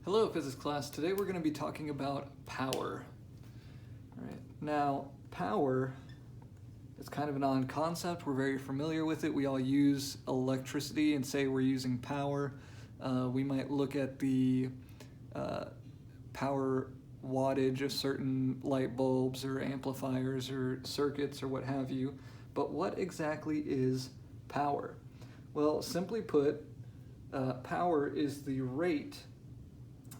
Hello, physics class. Today we're going to be talking about power. All right. Now, power is kind of an odd concept. We're very familiar with it. We all use electricity and say we're using power. We might look at the power wattage of certain light bulbs or amplifiers or circuits or what have you. But what exactly is power? Well, simply put, power is the rate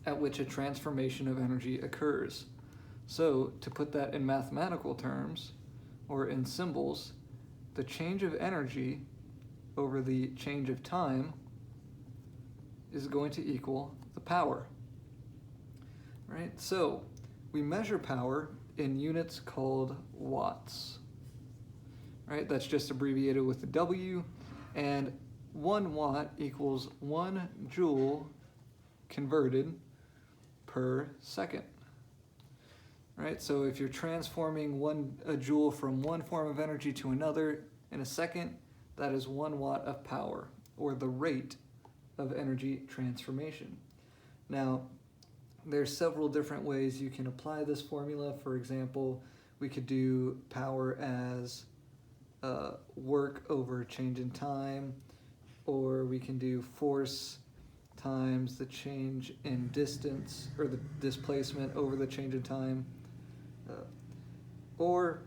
at which a transformation of energy occurs. So, to put that in mathematical terms, or in symbols, the change of energy over the change of time is going to equal the power. Right? So, we measure power in units called watts. Right? That's just abbreviated with the W, and 1 watt equals 1 joule converted per second. Right? So if you're transforming a joule from one form of energy to another in a second, that is 1 watt of power, or the rate of energy transformation. Now, there's several different ways you can apply this formula. For example, we could do power as work over change in time, or we can do force times the change in distance, or the displacement over the change in time, or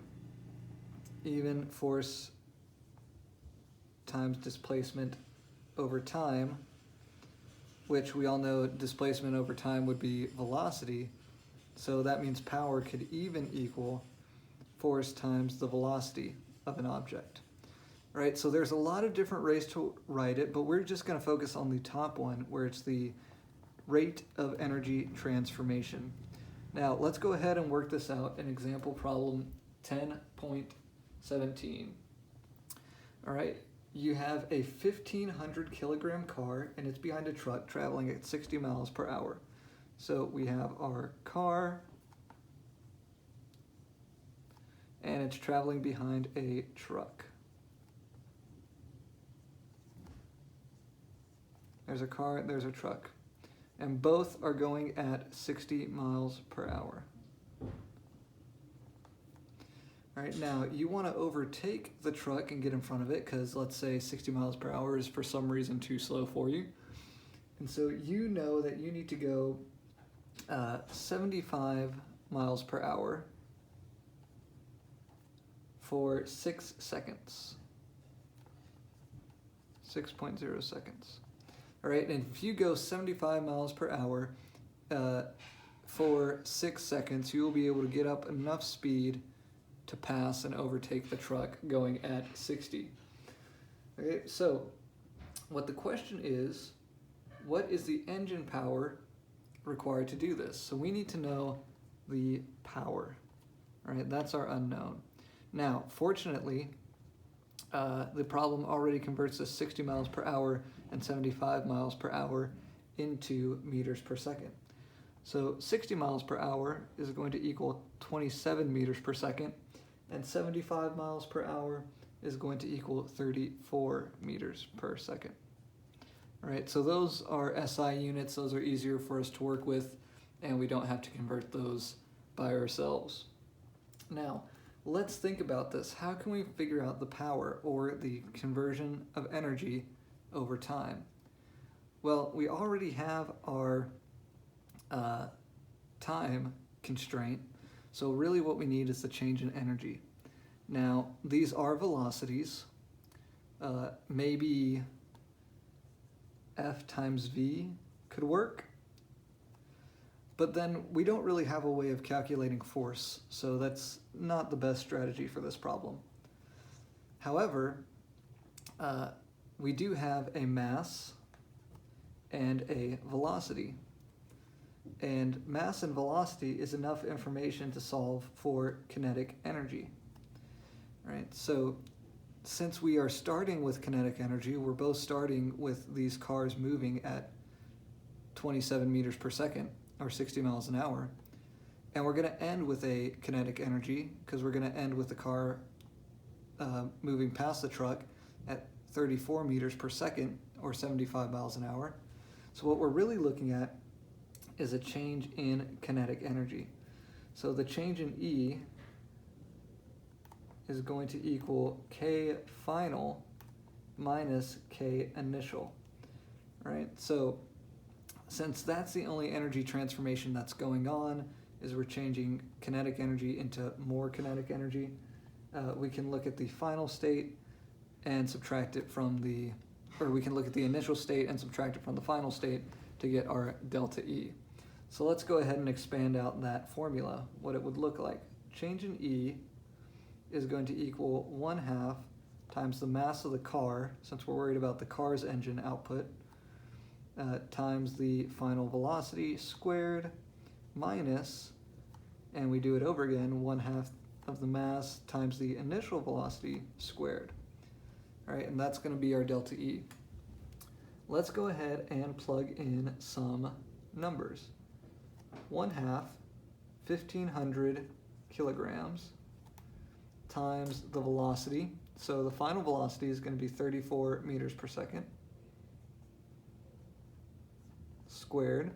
even force times displacement over time, which we all know displacement over time would be velocity, so that means power could even equal force times the velocity of an object. Right, so there's a lot of different ways to write it, but we're just going to focus on the top one, where it's the rate of energy transformation. Now, let's go ahead and work this out in example problem 10.17. All right, you have a 1,500 kilogram car, and it's behind a truck traveling at 60 miles per hour. So we have our car, and it's traveling behind a truck. There's a car, there's a truck. And both are going at 60 miles per hour. All right, now you want to overtake the truck and get in front of it, because let's say 60 miles per hour is for some reason too slow for you. And so you know that you need to go 75 miles per hour for 6 seconds. 6.0 seconds. All right, and if you go 75 miles per hour for 6 seconds, you will be able to get up enough speed to pass and overtake the truck going at 60. Okay, so what the question is, what is the engine power required to do this? So we need to know the power. All right, that's our unknown. Now, fortunately, the problem already converts the 60 miles per hour and 75 miles per hour into meters per second. So 60 miles per hour is going to equal 27 meters per second, and 75 miles per hour is going to equal 34 meters per second. All right, so those are SI units. Those are easier for us to work with, and we don't have to convert those by ourselves. Now, let's think about this. How can we figure out the power, or the conversion of energy, over time? Well, we already have our time constraint, so really what we need is the change in energy. Now, these are velocities. Maybe F times V could work, but then we don't really have a way of calculating force, so that's not the best strategy for this problem. However, we do have a mass and a velocity. And mass and velocity is enough information to solve for kinetic energy. Right? So since we are starting with kinetic energy, we're both starting with these cars moving at 27 meters per second, or 60 miles an hour. And we're going to end with a kinetic energy, because we're going to end with the car moving past the truck at 34 meters per second, or 75 miles an hour. So what we're really looking at is a change in kinetic energy. So the change in E is going to equal K final minus K initial, right? So since that's the only energy transformation that's going on, is we're changing kinetic energy into more kinetic energy, we can look at the final state and subtract it from the, or we can look at the initial state and subtract it from the final state to get our delta E. So let's go ahead and expand out that formula, what it would look like. Change in E is going to equal 1/2 times the mass of the car, since we're worried about the car's engine output, times the final velocity squared minus, and we do it over again, 1/2 of the mass times the initial velocity squared. All right, and that's going to be our delta E. Let's go ahead and plug in some numbers. 1/2, 1,500 kilograms times the velocity. So the final velocity is going to be 34 meters per second squared.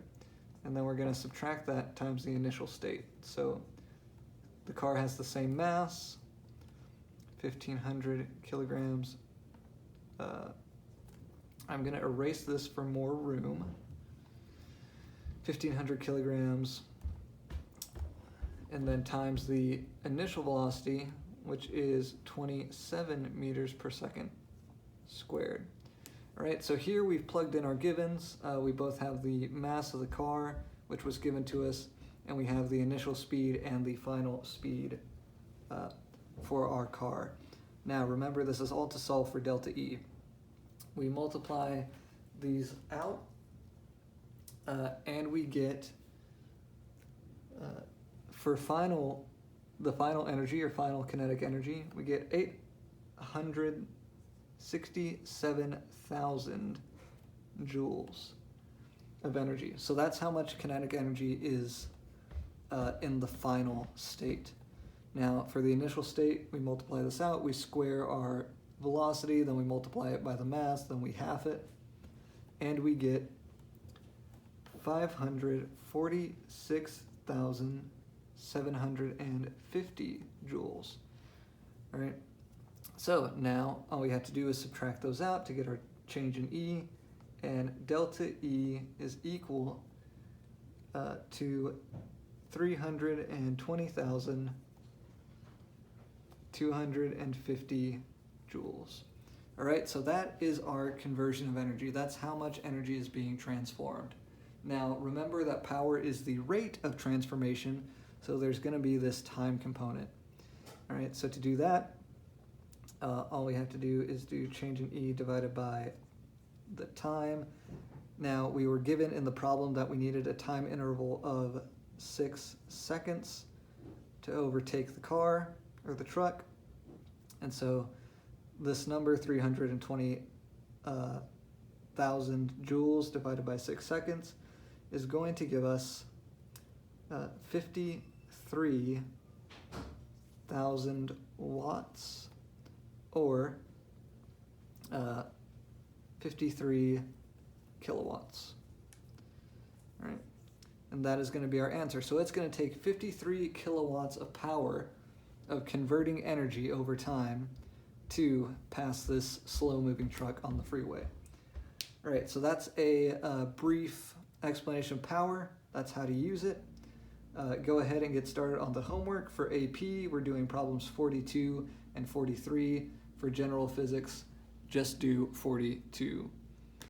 And then we're going to subtract that times the initial state. So the car has the same mass, 1,500 kilograms. I'm going to erase this for more room. 1,500 kilograms, and then times the initial velocity, which is 27 meters per second squared. All right, so here we've plugged in our givens. We both have the mass of the car, which was given to us, and we have the initial speed and the final speed for our car. Now remember, this is all to solve for delta E. We multiply these out, and we get, for the final energy or final kinetic energy, we get 867,000 joules of energy. So that's how much kinetic energy is in the final state. Now for the initial state, we multiply this out, we square our velocity, then we multiply it by the mass, then we half it, and we get 546,750 joules. All right. So now all we have to do is subtract those out to get our change in E, and delta E is equal to 320,250 joules. All right, so that is our conversion of energy. That's how much energy is being transformed. Now, remember that power is the rate of transformation, so there's going to be this time component. All right, so to do that, all we have to do is do change in E divided by the time. Now, we were given in the problem that we needed a time interval of 6 seconds to overtake the car or the truck, and so this number, 320,000 joules divided by 6 seconds, is going to give us 53,000 watts, or 53 kilowatts. All right, and that is going to be our answer. So it's going to take 53 kilowatts of power of converting energy over time to pass this slow-moving truck on the freeway. All right, so that's a brief explanation of power. That's how to use it. Go ahead and get started on the homework. For AP, we're doing problems 42 and 43. For general physics, just do 42